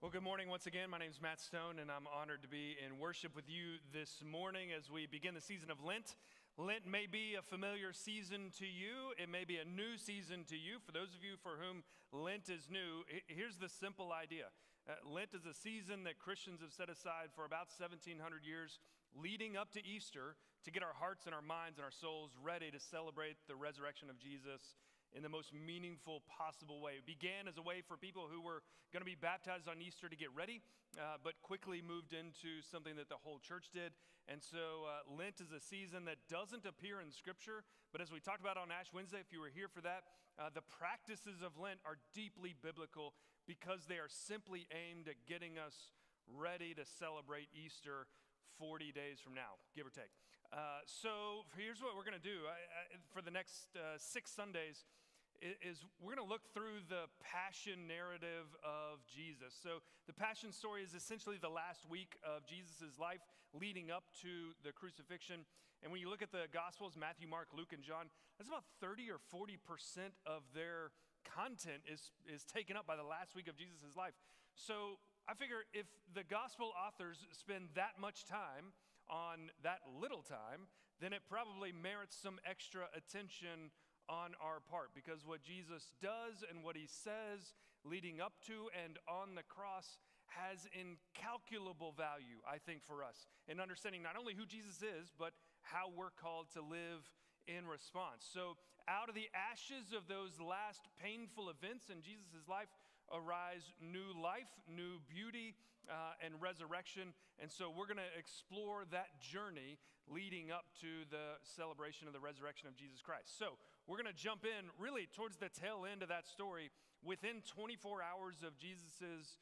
Well, good morning once again. My name is Matt Stone, and I'm honored to be in worship with you this morning as we begin the season of Lent. Lent may be a familiar season to you. It may be a new season to you. For those of you for whom Lent is new, here's the simple idea. Lent is a season that Christians have set aside for about 1,700 years leading up to Easter to get our hearts and our minds and our souls ready to celebrate the resurrection of Jesus in the most meaningful possible way. It began as a way for people who were going to be baptized on Easter to get ready, but quickly moved into something that the whole church did. And so Lent is a season that doesn't appear in Scripture, but as we talked about on Ash Wednesday, if you were here for that, the practices of Lent are deeply biblical because they are simply aimed at getting us ready to celebrate Easter 40 days from now, give or take. So here's what we're going to do for the next 6 Sundays is we're going to look through the passion narrative of Jesus. So the passion story is essentially the last week of Jesus' life leading up to the crucifixion. And when you look at the Gospels, Matthew, Mark, Luke, and John, that's about 30 or 40% of their content is taken up by the last week of Jesus' life. So I figure if the gospel authors spend that much time on that little time, then it probably merits some extra attention on our part, because what Jesus does and what he says leading up to and on the cross has incalculable value, I think, for us in understanding not only who Jesus is, but how we're called to live in response. So out of the ashes of those last painful events in Jesus' life arise new life, new beauty, and resurrection. And so we're going to explore that journey leading up to the celebration of the resurrection of Jesus Christ. So we're going to jump in really towards the tail end of that story. Within 24 hours of Jesus'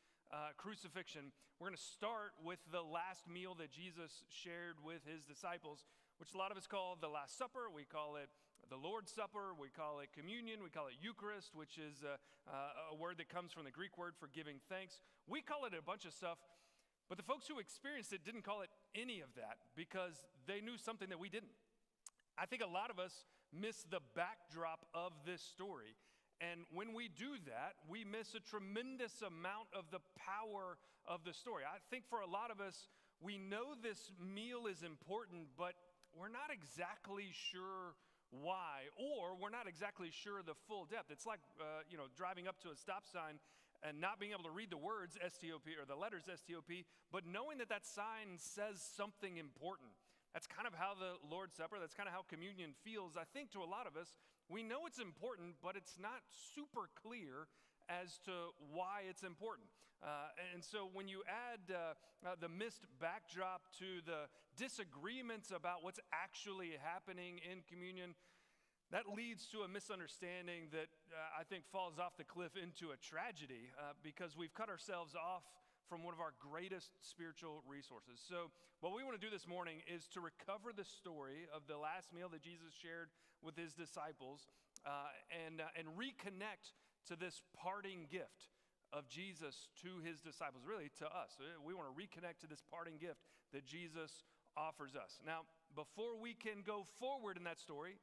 crucifixion, we're going to start with the last meal that Jesus shared with his disciples, which a lot of us call the Last Supper. We call it the Lord's Supper. We call it communion. We call it Eucharist, which is a word that comes from the Greek word for giving thanks. We call it a bunch of stuff, but the folks who experienced it didn't call it any of that because they knew something that we didn't. I think a lot of us miss the backdrop of this story. And when we do that, we miss a tremendous amount of the power of the story. I think for a lot of us, we know this meal is important, but we're not exactly sure why, or we're not exactly sure the full depth. It's like, driving up to a stop sign and not being able to read the words STOP or the letters STOP, but knowing that that sign says something important. That's kind of how the Lord's Supper, that's kind of how communion feels. I think to a lot of us, we know it's important, but it's not super clear as to why it's important. And so when you add the missed backdrop to the disagreements about what's actually happening in communion, that leads to a misunderstanding that I think falls off the cliff into a tragedy because we've cut ourselves off from one of our greatest spiritual resources. So what we want to do this morning is to recover the story of the last meal that Jesus shared with his disciples and reconnect to this parting gift of Jesus to his disciples, really to us. We want to reconnect to this parting gift that Jesus offers us. Now, before we can go forward in that story,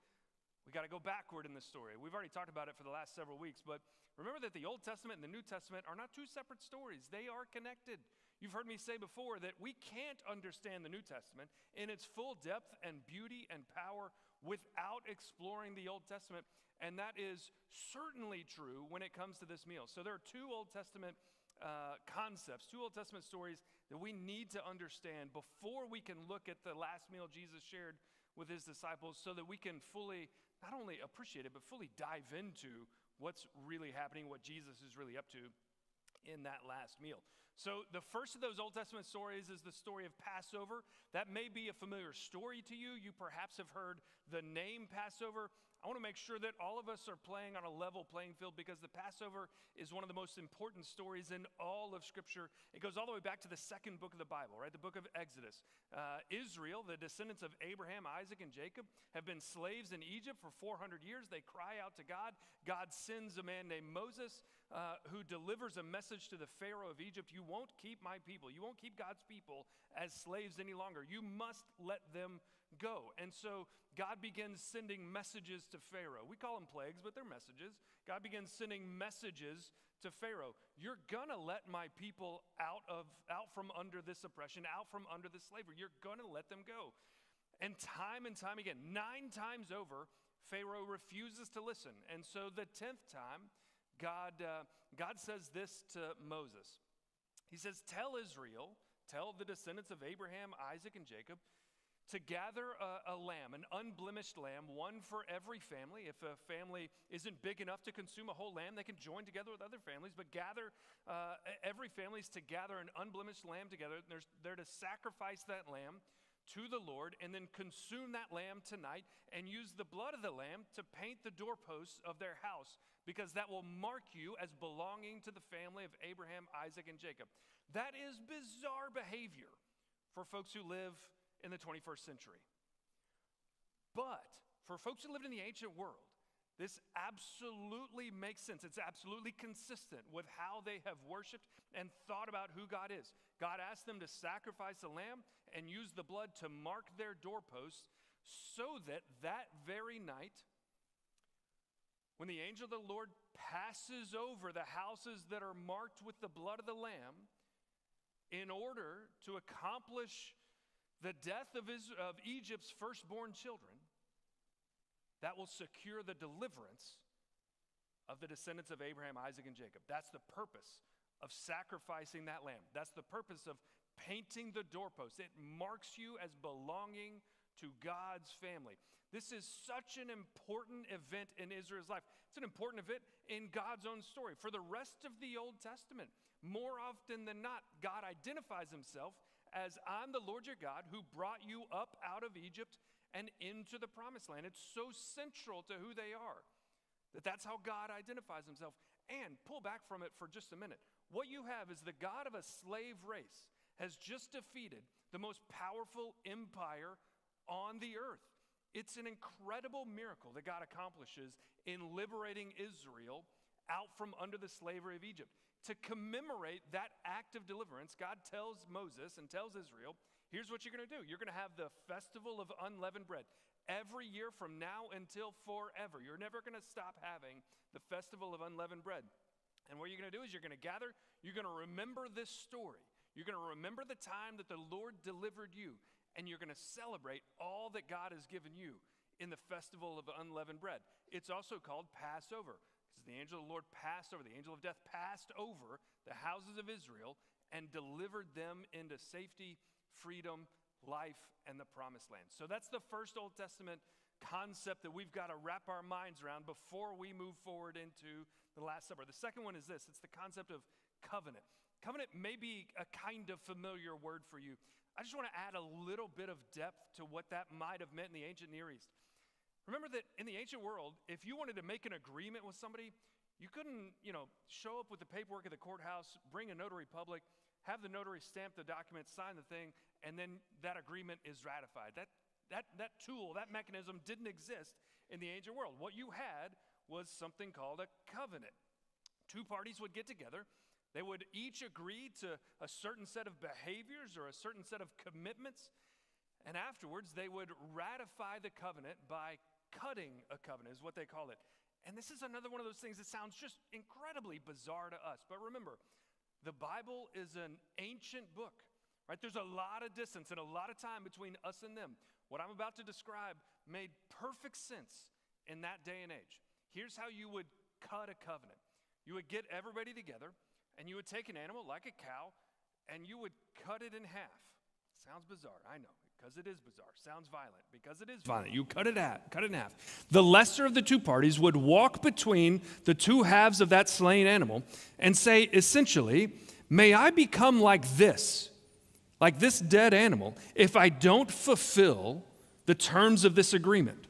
we got to go backward in the story. We've already talked about it for the last several weeks, but remember that the Old Testament and the New Testament are not two separate stories. They are connected. You've heard me say before that we can't understand the New Testament in its full depth and beauty and power without exploring the Old Testament, and that is certainly true when it comes to this meal. So there are two Old Testament concepts, two Old Testament stories that we need to understand before we can look at the last meal Jesus shared with his disciples so that we can fully, not only appreciate it, but fully dive into what's really happening, what Jesus is really up to in that last meal. So the first of those Old Testament stories is the story of Passover. That may be a familiar story to you. You perhaps have heard the name Passover. I want to make sure that all of us are playing on a level playing field because the Passover is one of the most important stories in all of Scripture. It goes all the way back to the second book of the Bible, right? The book of Exodus. Israel, the descendants of Abraham, Isaac, and Jacob, have been slaves in Egypt for 400 years. They cry out to God. God sends a man named Moses who delivers a message to the Pharaoh of Egypt, you won't keep my people. You won't keep God's people as slaves any longer. You must let them go. And so God begins sending messages to Pharaoh. We call them plagues, but they're messages. God begins sending messages to Pharaoh. You're gonna let my people out from under this oppression, out from under this slavery. You're gonna let them go. And time again, 9 times over, Pharaoh refuses to listen. And so the 10th time, God says this to Moses. He says, tell Israel, tell the descendants of Abraham, Isaac, and Jacob, to gather a lamb, an unblemished lamb, one for every family. If a family isn't big enough to consume a whole lamb, they can join together with other families, but every family is to gather an unblemished lamb together. They're to sacrifice that lamb to the Lord and then consume that lamb tonight and use the blood of the lamb to paint the doorposts of their house, because that will mark you as belonging to the family of Abraham, Isaac, and Jacob. That is bizarre behavior for folks who live in the 21st century. But for folks who lived in the ancient world, this absolutely makes sense. It's absolutely consistent with how they have worshiped and thought about who God is. God asked them to sacrifice a lamb and use the blood to mark their doorposts, so that that very night, when the angel of the Lord passes over the houses that are marked with the blood of the lamb, in order to accomplish the death of Egypt's firstborn children, that will secure the deliverance of the descendants of Abraham, Isaac, and Jacob. That's the purpose of sacrificing that lamb. That's the purpose of painting the doorpost. It marks you as belonging to God's family. This is such an important event in Israel's life. It's an important event in God's own story. For the rest of the Old Testament, more often than not, God identifies himself as, I'm the Lord your God who brought you up out of Egypt and into the promised land. It's so central to who they are that's how God identifies himself. And pull back from it for just a minute. What you have is the God of a slave race has just defeated the most powerful empire on the earth. It's an incredible miracle that God accomplishes in liberating Israel out from under the slavery of Egypt. To commemorate that act of deliverance, God tells Moses and tells Israel, here's what you're going to do. You're going to have the festival of unleavened bread every year from now until forever. You're never going to stop having the festival of unleavened bread. And what you're going to do is you're going to gather, you're going to remember this story. You're going to remember the time that the Lord delivered you, and you're going to celebrate all that God has given you in the festival of unleavened bread. It's also called Passover, because the angel of the Lord passed over, the angel of death passed over the houses of Israel and delivered them into safety, freedom, life, and the promised land. So that's the first Old Testament concept that we've got to wrap our minds around before we move forward into the Last Supper. The second one is this. It's the concept of covenant. Covenant may be a kind of familiar word for you. I just want to add a little bit of depth to what that might have meant in the ancient Near East. Remember that in the ancient world, if you wanted to make an agreement with somebody, you couldn't, show up with the paperwork at the courthouse, bring a notary public, have the notary stamp the document, sign the thing, and then that agreement is ratified. That tool, that mechanism didn't exist in the ancient world. What you had was something called a covenant. Two parties would get together. They would each agree to a certain set of behaviors or a certain set of commitments, and afterwards they would ratify the covenant by cutting a covenant, is what they call it. And this is another one of those things that sounds just incredibly bizarre to us. But remember, the Bible is an ancient book, right? There's a lot of distance and a lot of time between us and them. What I'm about to describe made perfect sense in that day and age. Here's how you would cut a covenant. You would get everybody together, and you would take an animal like a cow, and you would cut it in half. Sounds bizarre, I know, because it is bizarre. Sounds violent, because it is violent. You cut it in half. The lesser of the two parties would walk between the two halves of that slain animal and say, essentially, may I become like this dead animal, if I don't fulfill the terms of this agreement.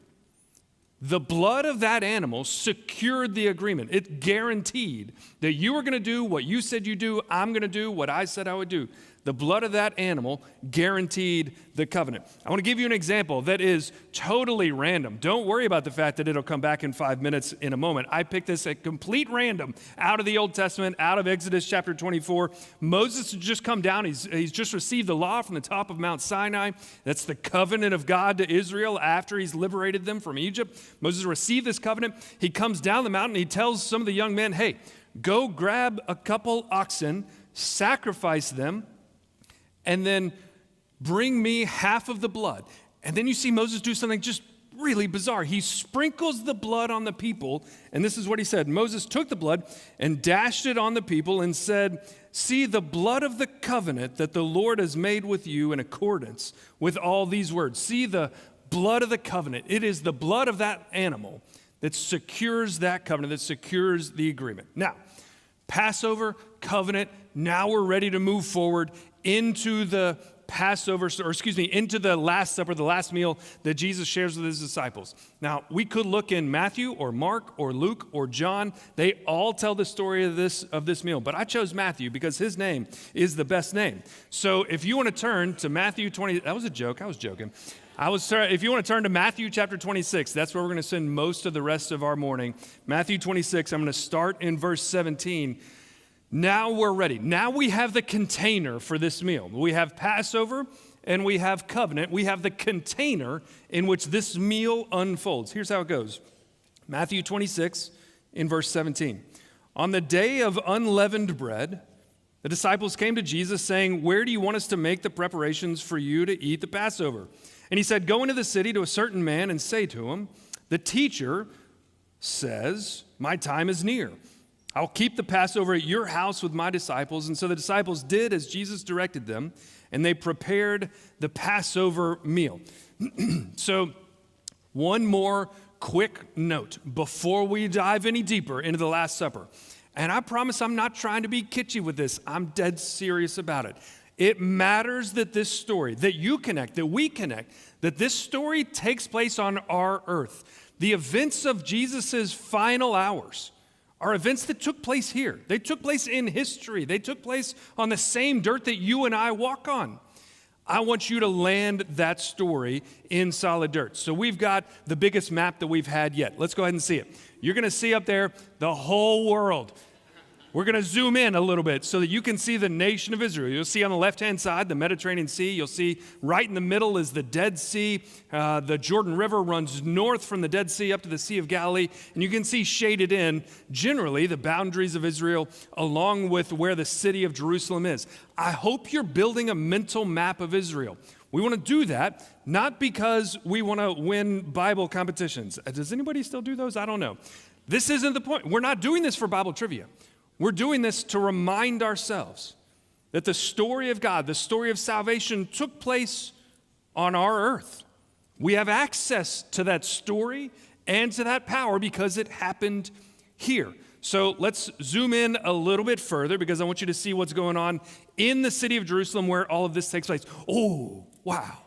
The blood of that animal secured the agreement. It guaranteed that you were going to do what you said you do. I'm going to do what I said I would do. The blood of that animal guaranteed the covenant. I want to give you an example that is totally random. Don't worry about the fact that it'll come back in 5 minutes in a moment. I picked this at complete random out of the Old Testament, out of Exodus chapter 24. Moses has just come down. He's just received the law from the top of Mount Sinai. That's the covenant of God to Israel after he's liberated them from Egypt. Moses received this covenant. He comes down the mountain. He tells some of the young men, hey, go grab a couple oxen, sacrifice them, and then bring me half of the blood. And then you see Moses do something just really bizarre. He sprinkles the blood on the people, and this is what he said. Moses took the blood and dashed it on the people and said, see the blood of the covenant that the Lord has made with you in accordance with all these words. See the blood of the covenant. It is the blood of that animal that secures that covenant, that secures the agreement. Now, Passover, covenant, now we're ready to move forward into the Passover, into the Last Supper, the last meal that Jesus shares with his disciples. Now, we could look in Matthew or Mark or Luke or John. They all tell the story of this meal, but I chose Matthew because his name is the best name. So if you want to turn to Matthew 20, that was a joke, I was joking. If you want to turn to Matthew chapter 26, that's where we're going to spend most of the rest of our morning. Matthew 26, I'm going to start in verse 17. Now we're ready. Now we have the container for this meal. We have Passover and we have covenant. We have the container in which this meal unfolds. Here's how it goes. Matthew 26 in verse 17. On the day of unleavened bread, the disciples came to Jesus saying, where do you want us to make the preparations for you to eat the Passover? And he said, go into the city to a certain man and say to him, the teacher says, my time is near. I'll keep the Passover at your house with my disciples. And so the disciples did as Jesus directed them, and they prepared the Passover meal. So one more quick note before we dive any deeper into the Last Supper. And I promise I'm not trying to be kitschy with this. I'm dead serious about it. It matters that this story, that you connect, that we connect, that this story takes place on our earth. The events of Jesus' final hours are events that took place here. They took place in history. They took place on the same dirt that you and I walk on. I want you to land that story in solid dirt. So we've got the biggest map that we've had yet. Let's go ahead and see it. You're going to see up there the whole world. We're going to zoom in a little bit so that you can see the nation of Israel. You'll see on the left-hand side the Mediterranean Sea. You'll see right in the middle is the Dead Sea. The Jordan River runs north from the Dead Sea up to the Sea of Galilee. And you can see shaded in, generally, the boundaries of Israel along with where the city of Jerusalem is. I hope you're building a mental map of Israel. We want to do that, not because we want to win Bible competitions. Does anybody still do those? I don't know. This isn't the point. We're not doing this for Bible trivia. We're doing this to remind ourselves that the story of God, the story of salvation, took place on our earth. We have access to that story and to that power because it happened here. So let's zoom in a little bit further because I want you to see what's going on in the city of Jerusalem where all of this takes place. Oh, wow.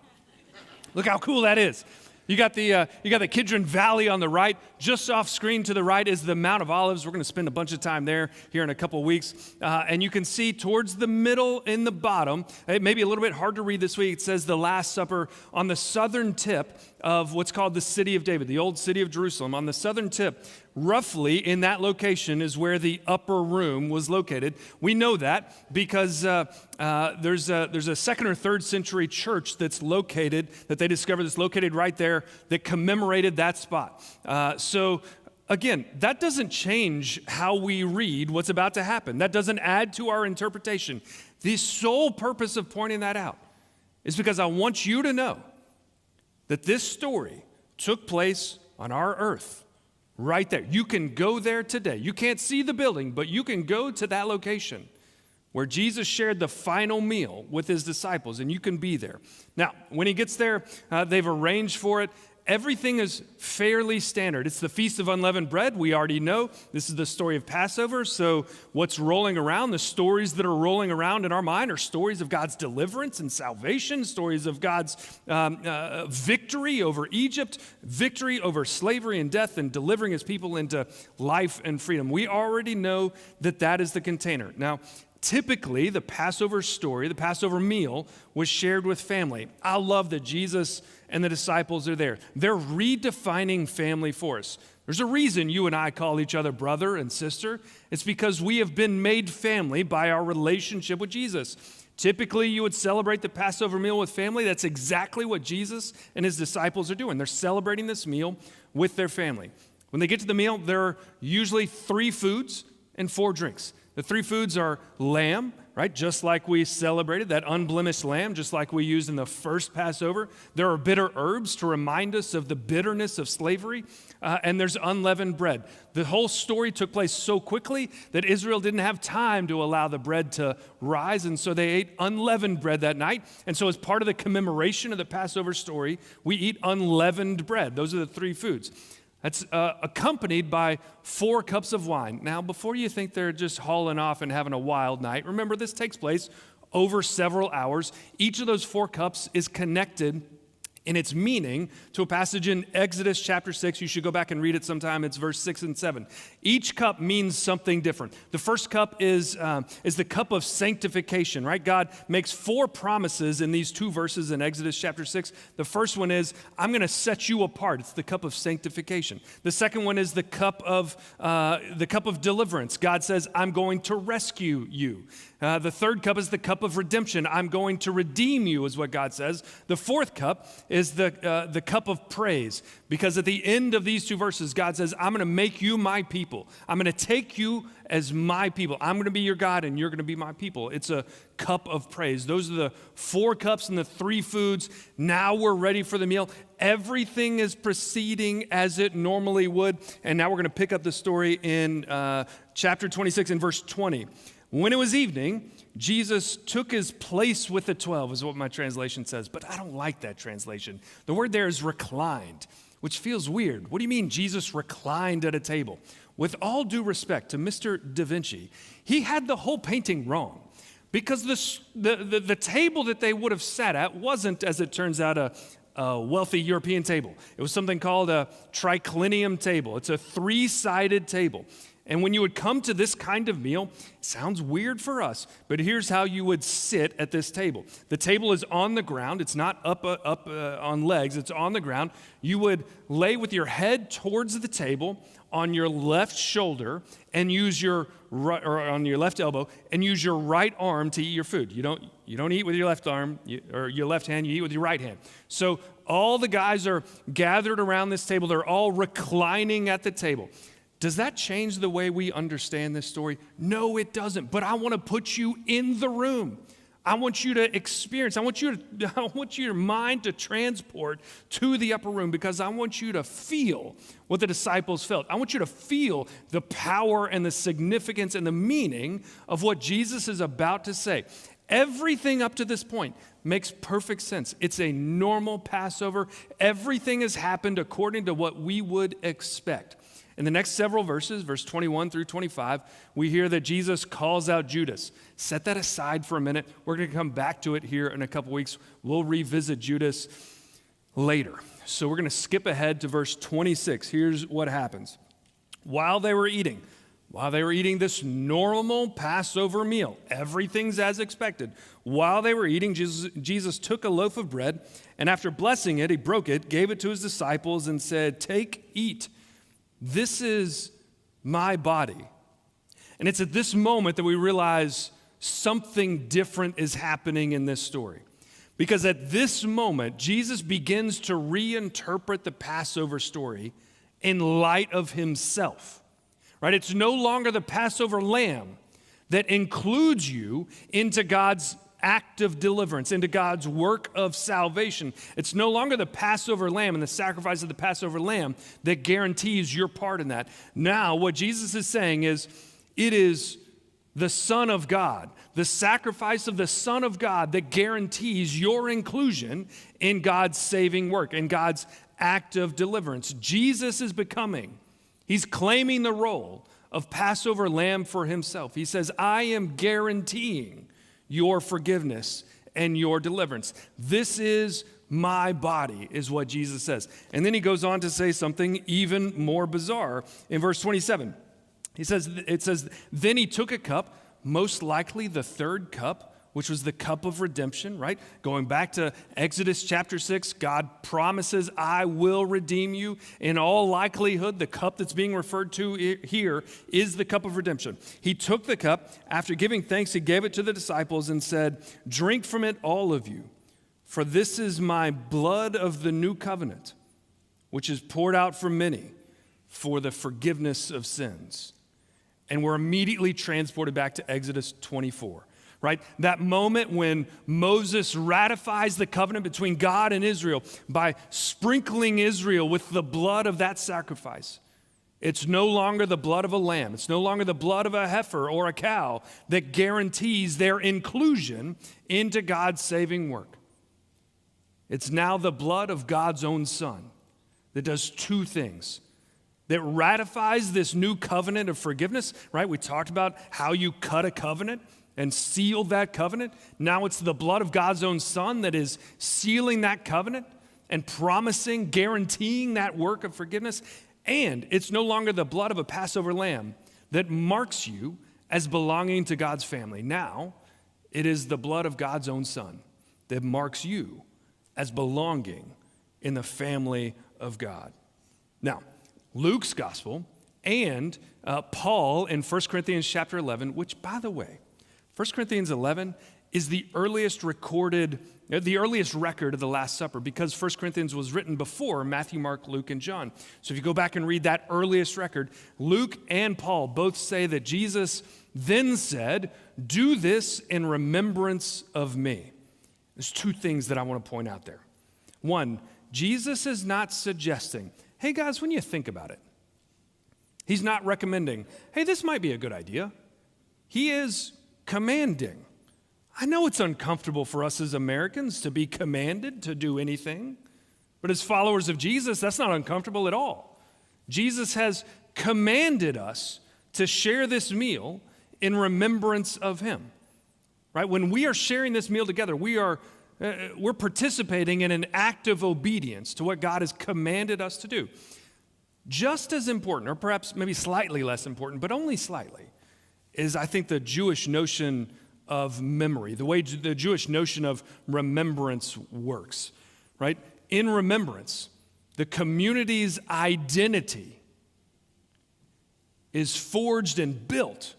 Look how cool that is. You got the Kidron Valley on the right. Just off screen to the right is the Mount of Olives. We're going to spend a bunch of time there here in a couple of weeks. And you can see towards the middle in the bottom, it may be a little bit hard to read this week. It says the Last Supper on the southern tip of what's called the city of David, the old city of Jerusalem. On the southern tip, roughly in that location is where the upper room was located. We know that because there's a second or third century church that's located, that they discovered that's located right there that commemorated that spot. So again, that doesn't change how we read what's about to happen. That doesn't add to our interpretation. The sole purpose of pointing that out is because I want you to know that this story took place on our earth. Right there. You can go there today. You can't see the building, but you can go to that location where Jesus shared the final meal with his disciples, and you can be there. Now, when he gets there, they've arranged for it. Everything is fairly standard. It's the Feast of Unleavened Bread. We already know this is the story of Passover. So what's rolling around, the stories that are rolling around in our mind are stories of God's deliverance and salvation, stories of God's victory over Egypt, victory over slavery and death, and delivering his people into life and freedom. We already know that that is the container. Now, Typically, the Passover story, the Passover meal, was shared with family. I love that Jesus and the disciples are there. They're redefining family for us. There's a reason you and I call each other brother and sister. It's because we have been made family by our relationship with Jesus. Typically, you would celebrate the Passover meal with family. That's exactly what Jesus and his disciples are doing. They're celebrating this meal with their family. When they get to the meal, there are usually 3 foods and 4 drinks. The 3 foods are lamb, right? Just like we celebrated, that unblemished lamb, just like we used in the first Passover. There are bitter herbs to remind us of the bitterness of slavery. And there's unleavened bread. The whole story took place so quickly that Israel didn't have time to allow the bread to rise, and so they ate unleavened bread that night. And so as part of the commemoration of the Passover story, we eat unleavened bread. Those are the 3 foods. That's accompanied by 4 cups of wine. Now, before you think they're just hauling off and having a wild night, remember this takes place over several hours. Each of those 4 cups is connected in its meaning to a passage in Exodus chapter 6. You should go back and read it sometime. It's verse 6 and 7. Each cup means something different. The first cup is the cup of sanctification, right? God makes 4 promises in these 2 verses in Exodus chapter 6. The first one is, I'm going to set you apart. It's the cup of sanctification. The second one is the cup of deliverance. God says, I'm going to rescue you. The third cup is the cup of redemption. I'm going to redeem you, is what God says. The fourth cup is the cup of praise, because at the end of these 2 verses, God says, I'm going to make you my people. I'm going to take you as my people. I'm going to be your God, and you're going to be my people. It's a cup of praise. Those are the 4 cups and the 3 foods. Now we're ready for the meal. Everything is proceeding as it normally would. And now we're going to pick up the story in chapter 26 and verse 20. When it was evening, Jesus took his place with the 12, is what my translation says. But I don't like that translation. The word there is reclined, which feels weird. What do you mean Jesus reclined at a table? With all due respect to Mr. Da Vinci, he had the whole painting wrong. Because the table that they would have sat at wasn't, as it turns out, a wealthy European table. It was something called a triclinium table. It's a 3-sided table. And when you would come to this kind of meal, it sounds weird for us, but here's how you would sit at this table. The table is on the ground. It's not up on legs. It's on the ground. You would lay with your head towards the table on your left shoulder and use your right, or on your left elbow, and use your right arm to eat your food. You don't eat with your left arm or your left hand. You eat with your right hand. So all the guys are gathered around this table. They're all reclining at the table. Does that change the way we understand this story? No, it doesn't. But I want to put you in the room. I want you to experience. I want your mind to transport to the upper room, because I want you to feel what the disciples felt. I want you to feel the power and the significance and the meaning of what Jesus is about to say. Everything up to this point makes perfect sense. It's a normal Passover. Everything has happened according to what we would expect. In the next several verses, verse 21 through 25, we hear that Jesus calls out Judas. Set that aside for a minute. We're going to come back to it here in a couple weeks. We'll revisit Judas later. So we're going to skip ahead to verse 26. Here's what happens. While they were eating this normal Passover meal, everything's as expected. While they were eating, Jesus took a loaf of bread, and after blessing it, he broke it, gave it to his disciples, and said, "Take, eat. This is my body." And it's at this moment that we realize something different is happening in this story. Because at this moment, Jesus begins to reinterpret the Passover story in light of himself. Right? It's no longer the Passover lamb that includes you into God's act of deliverance, into God's work of salvation. It's no longer the Passover lamb and the sacrifice of the Passover lamb that guarantees your part in that. Now, what Jesus is saying is, it is the Son of God, the sacrifice of the Son of God that guarantees your inclusion in God's saving work, in God's act of deliverance. Jesus is he's claiming the role of Passover lamb for himself. He says, I am guaranteeing your forgiveness and your deliverance. This is my body, is what Jesus says. And then he goes on to say something even more bizarre in verse 27. It says, then he took a cup, most likely the third cup, which was the cup of redemption, right? Going back to Exodus chapter 6, God promises, I will redeem you. In all likelihood, the cup that's being referred to here is the cup of redemption. He took the cup. After giving thanks, he gave it to the disciples and said, drink from it, all of you, for this is my blood of the new covenant, which is poured out for many for the forgiveness of sins. And we're immediately transported back to Exodus 24. Right? That moment when Moses ratifies the covenant between God and Israel by sprinkling Israel with the blood of that sacrifice. It's no longer the blood of a lamb. It's no longer the blood of a heifer or a cow that guarantees their inclusion into God's saving work. It's now the blood of God's own Son that does two things. That ratifies this new covenant of forgiveness, right? We talked about how you cut a covenant and seal that covenant. Now it's the blood of God's own Son that is sealing that covenant and promising, guaranteeing that work of forgiveness. And it's no longer the blood of a Passover lamb that marks you as belonging to God's family. Now it is the blood of God's own Son that marks you as belonging in the family of God. Now, Luke's gospel and Paul in 1 Corinthians chapter 11, which, by the way, 1 Corinthians 11 is the earliest record of the Last Supper, because 1 Corinthians was written before Matthew, Mark, Luke, and John. So if you go back and read that earliest record, Luke and Paul both say that Jesus then said, do this in remembrance of me. There's two things that I want to point out there. One, Jesus is not suggesting, hey guys, when you think about it, he's not recommending, hey, this might be a good idea. He is commanding. I know it's uncomfortable for us as Americans to be commanded to do anything, but as followers of Jesus, that's not uncomfortable at all. Jesus has commanded us to share this meal in remembrance of him. Right? When we are sharing this meal together, we're participating in an act of obedience to what God has commanded us to do. Just as important, or perhaps maybe slightly less important, but only slightly, is, I think, the Jewish notion of memory, the way the Jewish notion of remembrance works, right? In remembrance, the community's identity is forged and built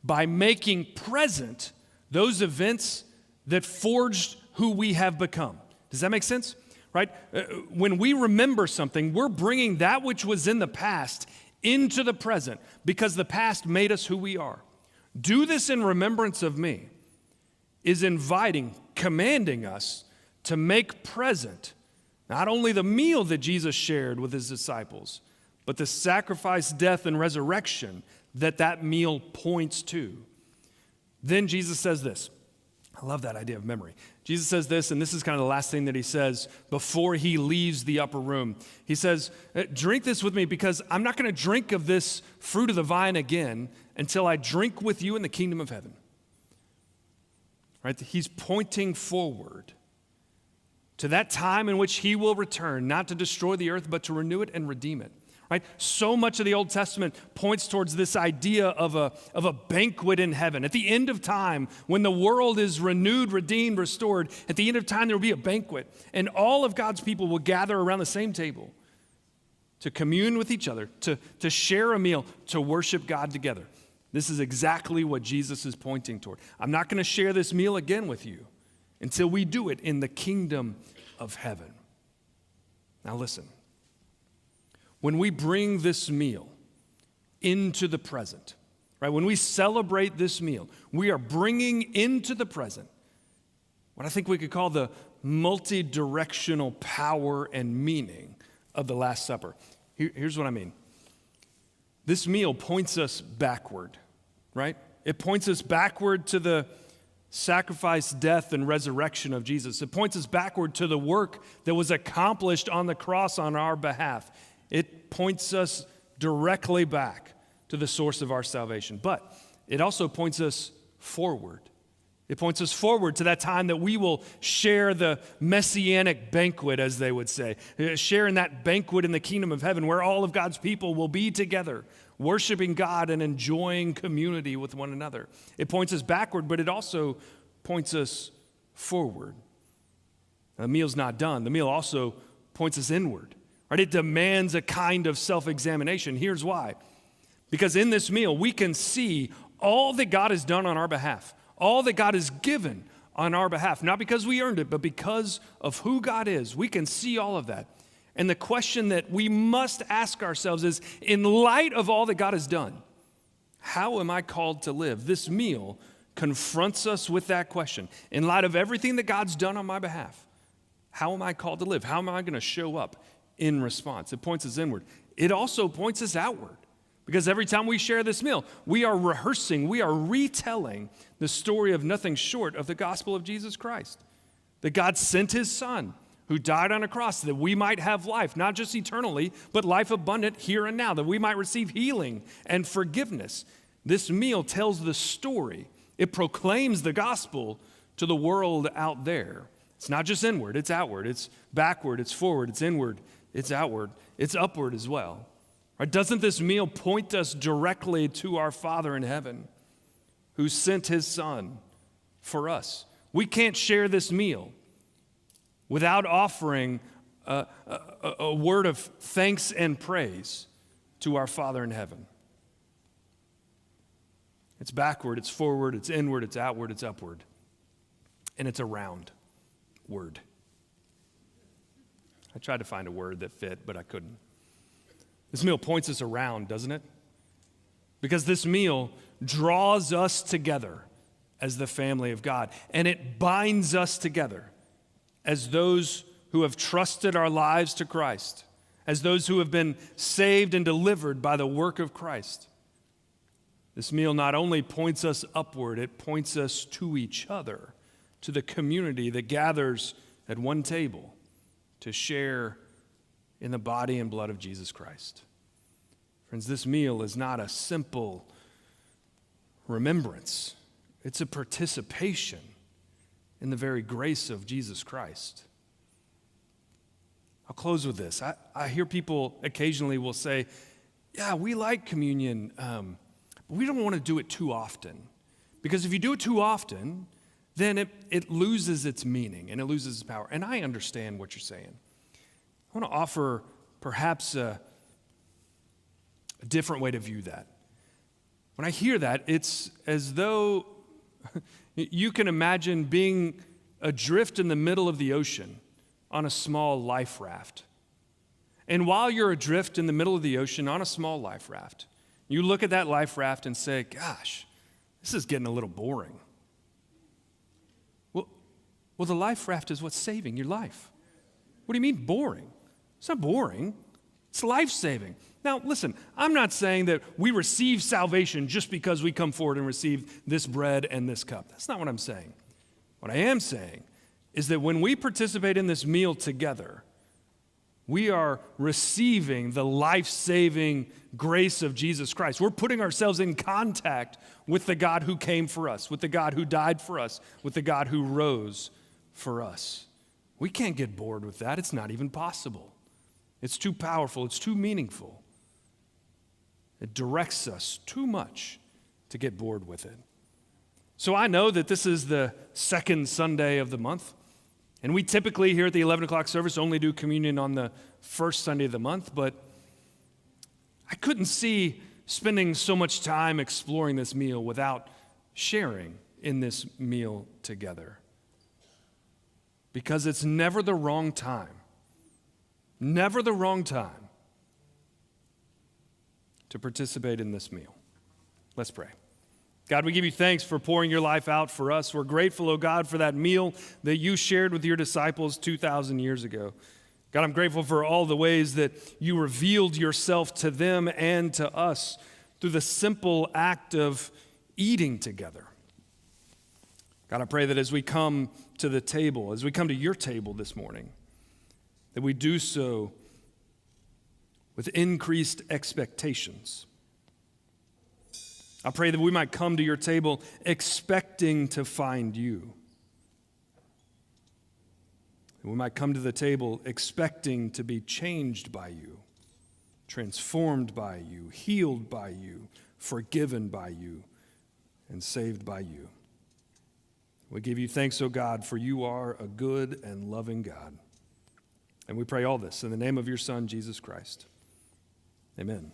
by making present those events that forged who we have become. Does that make sense? Right? When we remember something, we're bringing that which was in the past into the present because the past made us who we are. Do this in remembrance of me is inviting, commanding us to make present not only the meal that Jesus shared with his disciples, but the sacrifice, death, and resurrection that meal points to. Then Jesus says this. I love that idea of memory. Jesus says this, and this is kind of the last thing that he says before he leaves the upper room. He says, drink this with me because I'm not going to drink of this fruit of the vine again until I drink with you in the kingdom of heaven. Right? He's pointing forward to that time in which he will return, not to destroy the earth, but to renew it and redeem it. Right? So much of the Old Testament points towards this idea of a banquet in heaven. At the end of time, when the world is renewed, redeemed, restored, at the end of time there will be a banquet, and all of God's people will gather around the same table to commune with each other, to share a meal, to worship God together. This is exactly what Jesus is pointing toward. I'm not going to share this meal again with you until we do it in the kingdom of heaven. Now listen. When we bring this meal into the present, right? When we celebrate this meal, we are bringing into the present what I think we could call the multi-directional power and meaning of the Last Supper. Here's what I mean. This meal points us backward, right? It points us backward to the sacrifice, death, and resurrection of Jesus. It points us backward to the work that was accomplished on the cross on our behalf. It points us directly back to the source of our salvation. But it also points us forward. It points us forward to that time that we will share the messianic banquet, as they would say. Share in that banquet in the kingdom of heaven where all of God's people will be together, worshiping God and enjoying community with one another. It points us backward, but it also points us forward. Now, the meal's not done. The meal also points us inward. Right? It demands a kind of self-examination. Here's why. Because in this meal, we can see all that God has done on our behalf, all that God has given on our behalf, not because we earned it, but because of who God is. We can see all of that. And the question that we must ask ourselves is, in light of all that God has done, how am I called to live? This meal confronts us with that question. In light of everything that God's done on my behalf, how am I called to live? How am I going to show up in response? It points us inward. It also points us outward. Because every time we share this meal, we are rehearsing, we are retelling the story of nothing short of the gospel of Jesus Christ. That God sent his son who died on a cross that we might have life, not just eternally, but life abundant here and now, that we might receive healing and forgiveness. This meal tells the story. It proclaims the gospel to the world out there. It's not just inward, it's outward. It's backward, it's forward, it's inward, it's outward, it's upward as well. Right? Doesn't this meal point us directly to our Father in heaven who sent his son for us? We can't share this meal without offering a word of thanks and praise to our Father in heaven. It's backward, it's forward, it's inward, it's outward, it's upward. And it's a round word. I tried to find a word that fit, but I couldn't. This meal points us around, doesn't it? Because this meal draws us together as the family of God, and it binds us together as those who have trusted our lives to Christ, as those who have been saved and delivered by the work of Christ. This meal not only points us upward, it points us to each other, to the community that gathers at one table to share in the body and blood of Jesus Christ. Friends, this meal is not a simple remembrance. It's a participation in the very grace of Jesus Christ. I'll close with this. I hear people occasionally will say, yeah, we like communion, but we don't want to do it too often. Because if you do it too often, then it loses its meaning and it loses its power. And I understand what you're saying. I want to offer perhaps a different way to view that. When I hear that, it's as though you can imagine being adrift in the middle of the ocean on a small life raft. And while you're adrift in the middle of the ocean on a small life raft, you look at that life raft and say, gosh, this is getting a little boring. Well, the life raft is what's saving your life. What do you mean boring? It's not boring. It's life-saving. Now, listen, I'm not saying that we receive salvation just because we come forward and receive this bread and this cup. That's not what I'm saying. What I am saying is that when we participate in this meal together, we are receiving the life-saving grace of Jesus Christ. We're putting ourselves in contact with the God who came for us, with the God who died for us, with the God who rose for us. We can't get bored with that. It's not even possible. It's too powerful. It's too meaningful. It directs us too much to get bored with it. So I know that this is the second Sunday of the month, and we typically here at the 11 o'clock service only do communion on the first Sunday of the month, but I couldn't see spending so much time exploring this meal without sharing in this meal together. Because it's never the wrong time. Never the wrong time to participate in this meal. Let's pray. God, we give you thanks for pouring your life out for us. We're grateful, oh God, for that meal that you shared with your disciples 2,000 years ago. God, I'm grateful for all the ways that you revealed yourself to them and to us through the simple act of eating together. God, I pray that as we come to the table, as we come to your table this morning, that we do so with increased expectations. I pray that we might come to your table expecting to find you. That we might come to the table expecting to be changed by you. transformed by you, healed by you, forgiven by you, and saved by you. We give you thanks, O God, for you are a good and loving God. And we pray all this in the name of your Son, Jesus Christ. Amen.